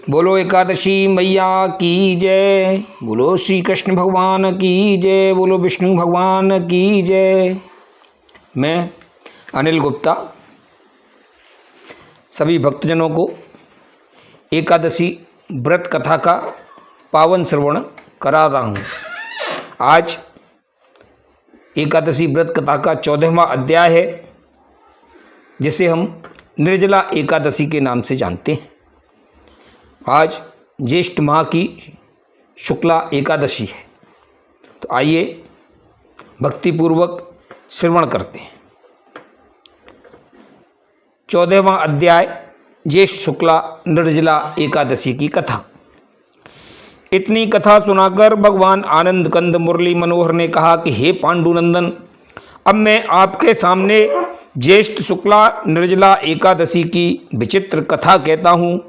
बोलो एकादशी मैया की जय। बोलो श्री कृष्ण भगवान की जय। बोलो विष्णु भगवान की जय। मैं अनिल गुप्ता सभी भक्तजनों को एकादशी व्रत कथा का पावन श्रवण करा रहा हूँ। आज एकादशी व्रत कथा का 14वां अध्याय है, जिसे हम निर्जला एकादशी के नाम से जानते हैं। आज ज्येष्ठ माह की शुक्ला एकादशी है, तो आइए भक्तिपूर्वक श्रवण करते हैं। 14वां अध्याय ज्येष्ठ शुक्ला निर्जला एकादशी की कथा। इतनी कथा सुनाकर भगवान आनंद कंद मुरली मनोहर ने कहा कि हे पांडुनंदन, अब मैं आपके सामने ज्येष्ठ शुक्ला निर्जला एकादशी की विचित्र कथा कहता हूँ।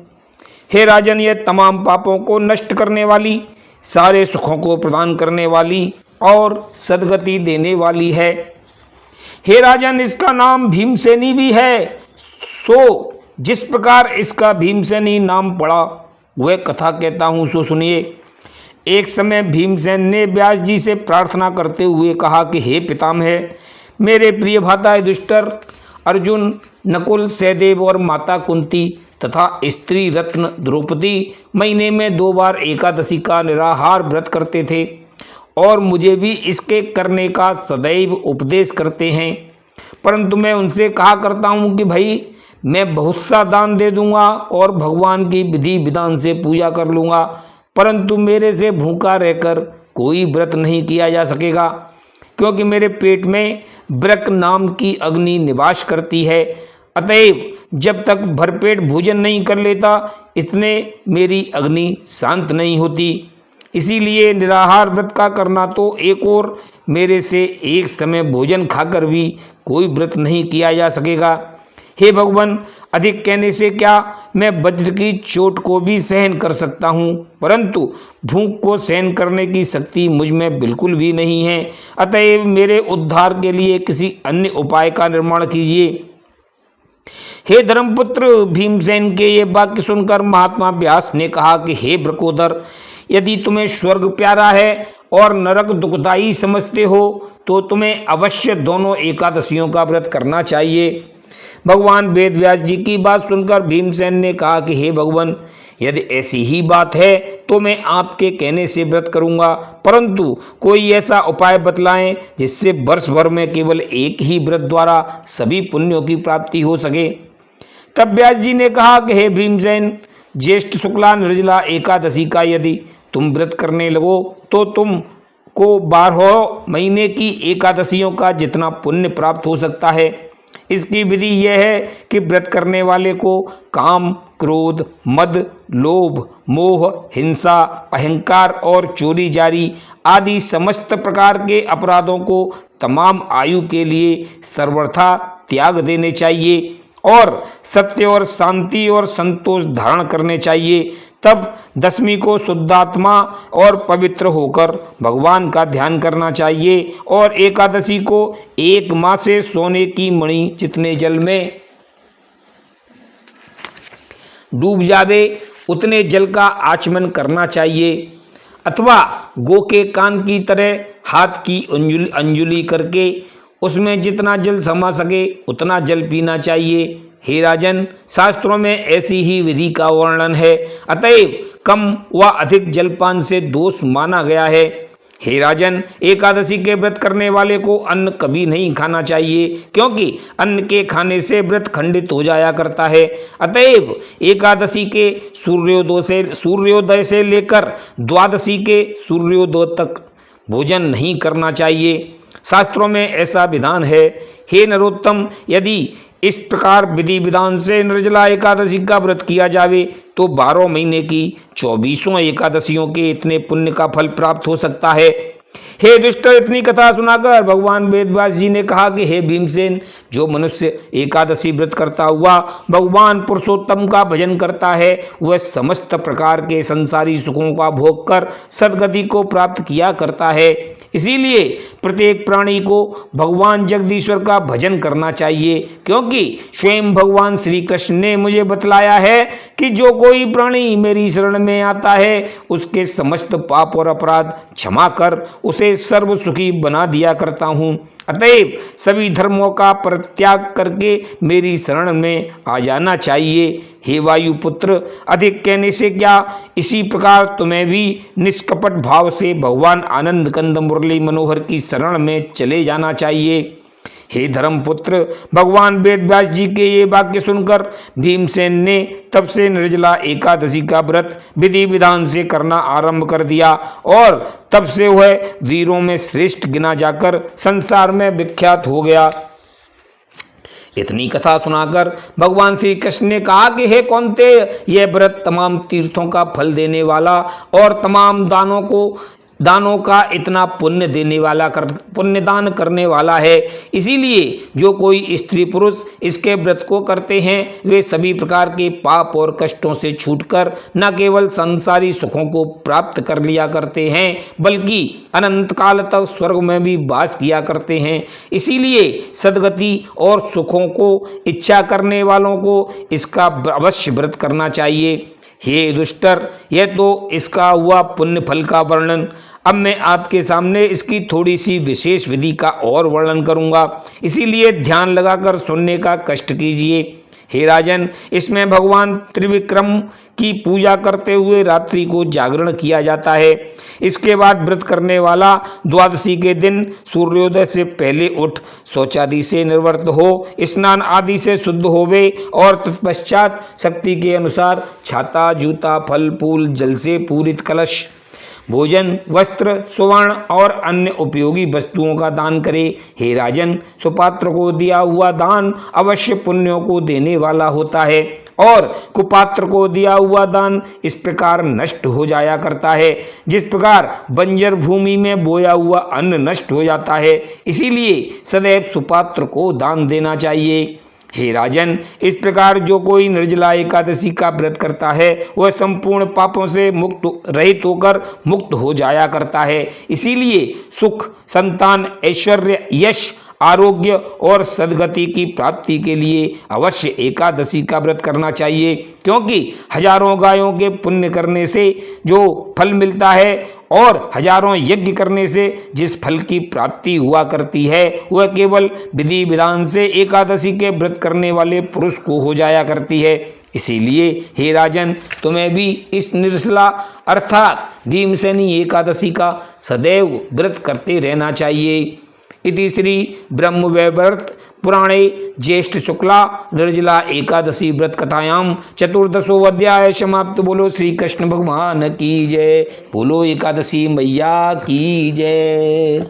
हे राजन, यह तमाम पापों को नष्ट करने वाली, सारे सुखों को प्रदान करने वाली और सद्गति देने वाली है। हे राजन, इसका नाम भीमसेनी भी है। सो जिस प्रकार इसका भीमसेनी नाम पड़ा, वह कथा कहता हूँ, सो सुनिए। एक समय भीमसेन ने व्यास जी से प्रार्थना करते हुए कहा कि हे पितामह, मेरे प्रिय भ्राता युधिष्ठिर, अर्जुन, नकुल, सहदेव और माता कुंती तथा स्त्री रत्न द्रौपदी महीने में 2 बार एकादशी का निराहार व्रत करते थे और मुझे भी इसके करने का सदैव उपदेश करते हैं। परंतु मैं उनसे कहा करता हूँ कि भाई, मैं बहुत सा दान दे दूंगा और भगवान की विधि विधान से पूजा कर लूँगा, परंतु मेरे से भूखा रहकर कोई व्रत नहीं किया जा सकेगा, क्योंकि मेरे पेट में ब्रक नाम की अग्नि निवास करती है। अतएव जब तक भरपेट भोजन नहीं कर लेता, इतने मेरी अग्नि शांत नहीं होती। इसीलिए निराहार व्रत का करना तो एक और, मेरे से एक समय भोजन खाकर भी कोई व्रत नहीं किया जा सकेगा। हे भगवान, अधिक कहने से क्या, मैं वज्र की चोट को भी सहन कर सकता हूँ, परंतु भूख को सहन करने की शक्ति मुझ में बिल्कुल भी नहीं है। अतएव मेरे उद्धार के लिए किसी अन्य उपाय का निर्माण कीजिए। हे धर्मपुत्र भीमसेन के ये वाक्य सुनकर महात्मा व्यास ने कहा कि हे वृकोदर, यदि तुम्हें स्वर्ग प्यारा है और नरक दुखदायी समझते हो, तो तुम्हें अवश्य दोनों एकादशियों का व्रत करना चाहिए। भगवान वेद व्यास जी की बात सुनकर भीमसेन ने कहा कि हे भगवान, यदि ऐसी ही बात है तो मैं आपके कहने से व्रत करूंगा, परंतु कोई ऐसा उपाय बतलाएं जिससे वर्ष भर में केवल एक ही व्रत द्वारा सभी पुण्यों की प्राप्ति हो सके। तब व्यास जी ने कहा कि हे भीमसेन, ज्येष्ठ शुक्ला निर्जला एकादशी का यदि तुम व्रत करने लगो तो तुम को 12 महीने की एकादशियों का जितना पुण्य प्राप्त हो सकता है। इसकी विधि यह है कि व्रत करने वाले को काम, क्रोध, मद, लोभ, मोह, हिंसा, अहंकार और चोरी जारी आदि समस्त प्रकार के अपराधों को तमाम आयु के लिए सर्वथा त्याग देने चाहिए और सत्य और शांति और संतोष धारण करने चाहिए। तब 10वीं को शुद्धात्मा और पवित्र होकर भगवान का ध्यान करना चाहिए और एकादशी को 1 माह से सोने की मणि जितने जल में डूब जावे उतने जल का आचमन करना चाहिए, अथवा गो के कान की तरह हाथ की अंजुली करके उसमें जितना जल समा सके उतना जल पीना चाहिए। हे राजन, शास्त्रों में ऐसी ही विधि का वर्णन है, अतएव कम व अधिक जलपान से दोष माना गया है। हे राजन, एकादशी के व्रत करने वाले को अन्न कभी नहीं खाना चाहिए, क्योंकि अन्न के खाने से व्रत खंडित हो जाया करता है। अतएव एकादशी के सूर्योदय से लेकर द्वादशी के सूर्योदय तक भोजन नहीं करना चाहिए। शास्त्रों में ऐसा विधान है। हे नरोत्तम, यदि इस प्रकार विधि विधान से निर्जला एकादशी का व्रत किया जावे तो 12 महीने की 24 एकादशियों के इतने पुण्य का फल प्राप्त हो सकता है। हे दुष्ट, इतनी कथा सुनाकर भगवान वेदव्यास जी ने कहा कि हे भीमसेन, जो मनुष्य एकादशी व्रत करता हुआ भगवान पुरुषोत्तम का भजन करता है वह समस्त प्रकार के संसारी सुखों का भोग कर सदगति को प्राप्त किया करता है। इसीलिए प्रत्येक प्राणी को भगवान जगदीश्वर का भजन करना चाहिए, क्योंकि स्वयं भगवान श्री कृष्ण ने मुझे बतलाया है कि जो कोई प्राणी मेरी शरण में आता है उसके समस्त पाप और अपराध क्षमा कर उसे सर्व सुखी बना दिया करता हूँ। अतएव सभी धर्मों का परित्याग करके मेरी शरण में आ जाना चाहिए। हे वायुपुत्र, अधिक कहने से क्या, इसी प्रकार तुम्हें भी निष्कपट भाव से भगवान आनंद कंद मुरली मनोहर की शरण में चले जाना चाहिए। हे धर्मपुत्र, भगवान वेदव्यास जी के ये वाक्य सुनकर भीमसेन ने तब से निर्जला एकादशी का व्रत विधि विधान से करना आरंभ कर दिया और तब से वह वीरों में श्रेष्ठ गिना जाकर संसार में विख्यात हो गया। इतनी कथा सुनाकर भगवान श्री कृष्ण ने कहा कि हे कौन्ते, यह व्रत तमाम तीर्थों का फल देने वाला और तमाम दानों का इतना पुण्य देने वाला पुण्यदान करने वाला है। इसीलिए जो कोई स्त्री पुरुष इसके व्रत को करते हैं वे सभी प्रकार के पाप और कष्टों से छूटकर न केवल संसारी सुखों को प्राप्त कर लिया करते हैं बल्कि अनंत काल तक स्वर्ग में भी वास किया करते हैं। इसीलिए सद्गति और सुखों को इच्छा करने वालों को इसका अवश्य व्रत करना चाहिए। हे दुष्टर, यह तो इसका हुआ पुण्य फल का वर्णन। अब मैं आपके सामने इसकी थोड़ी सी विशेष विधि का और वर्णन करूंगा, इसीलिए ध्यान लगाकर सुनने का कष्ट कीजिए। हे राजन, इसमें भगवान त्रिविक्रम की पूजा करते हुए रात्रि को जागरण किया जाता है। इसके बाद व्रत करने वाला द्वादशी के दिन सूर्योदय से पहले उठ शौचादि से निवृत्त हो, स्नान आदि से शुद्ध होवे और तत्पश्चात शक्ति के अनुसार छाता, जूता, फल फूल, जल से पूरित कलश, भोजन, वस्त्र, सुवर्ण और अन्य उपयोगी वस्तुओं का दान करे। हे राजन, सुपात्र को दिया हुआ दान अवश्य पुण्यों को देने वाला होता है और कुपात्र को दिया हुआ दान इस प्रकार नष्ट हो जाया करता है जिस प्रकार बंजर भूमि में बोया हुआ अन्न नष्ट हो जाता है। इसीलिए सदैव सुपात्र को दान देना चाहिए। हे राजन, इस प्रकार जो कोई निर्जला एकादशी का व्रत करता है वह संपूर्ण पापों से मुक्त रहित होकर मुक्त हो जाया करता है। इसीलिए सुख, संतान, ऐश्वर्य, यश, आरोग्य और सद्गति की प्राप्ति के लिए अवश्य एकादशी का व्रत करना चाहिए, क्योंकि हजारों गायों के पुण्य करने से जो फल मिलता है और हजारों यज्ञ करने से जिस फल की प्राप्ति हुआ करती है वह केवल विधि विधान से एकादशी के व्रत करने वाले पुरुष को हो जाया करती है। इसीलिए हे राजन, तुम्हें भी इस निर्जला अर्थात भीमसेनी एकादशी का सदैव व्रत करते रहना चाहिए। इति श्री ब्रह्मवैवर्त पुराणे ज्येष्ठ शुक्ला निर्जला एकादशी व्रत कथायाम चतुर्दशो अध्याय समाप्त। बोलो श्री कृष्ण भगवान की जय, बोलो एकादशी मैया की जय।